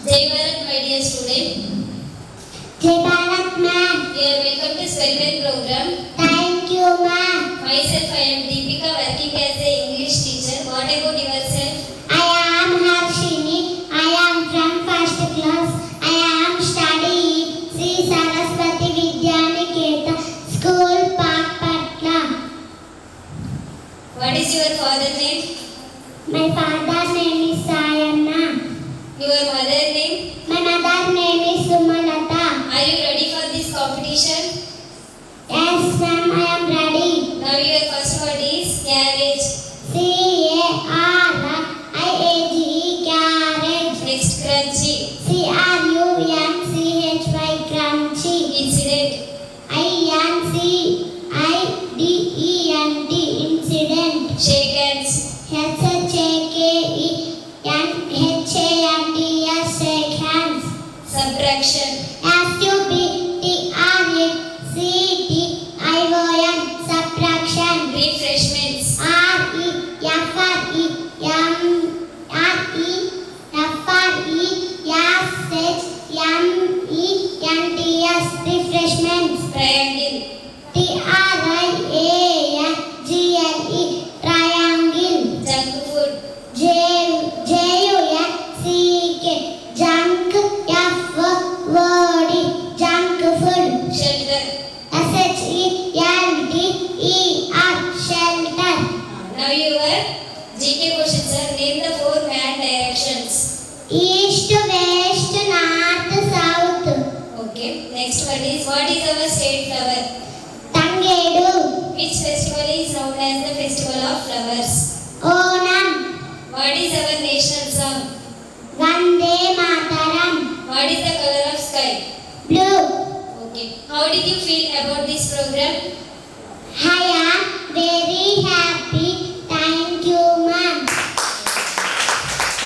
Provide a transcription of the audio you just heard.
Jai Bharat, my dear student. Jai Bharat, ma'am. You are welcome to Spellman program. Thank you, ma'am. Myself, I am Deepika, working as a English teacher. What about yourself? I am Harshini. I am from first class. I am studying Sri Saraswati Vidyaniketa School, Pakpatla. What is your father name? My father name is Sayana. Your mother name? My mother name is Sumalata. Are you ready for this competition? Yes, ma'am, I am ready. Now your first word is carriage. C-A-R-I-A-G-E, carriage. Next, crunchy. C-R-U-N-C-H-Y, crunchy. Incident. I-N-C-I-D-E-N-T, incident. Shake hands. H-H-A-K-E-N-H-A-N-D-S, shake hands. Subtraction. S-U-B-T-R-A-C-T-I-O-N, subtraction. Refreshments. R-E-F-R-E-M-R-E-S-H-M-E-N-T-S, refreshments. Triangle. T-R-I-A-N-G-L-E, triangle. Junk food. J-U-N-C-K, junk, F-O-D, junk food. Shelter. S-H-E-L-T-E-R, shelter. Now your GK questions are name the four mad directions. East, west, north, south. Okay. Next one is what is our state flower? Tangedu. Which festival is known as the festival of flowers? Onam. What is our national song? Vande Mataram. What is the color of sky? Blue. Okay. How did you feel about this program? I am very happy.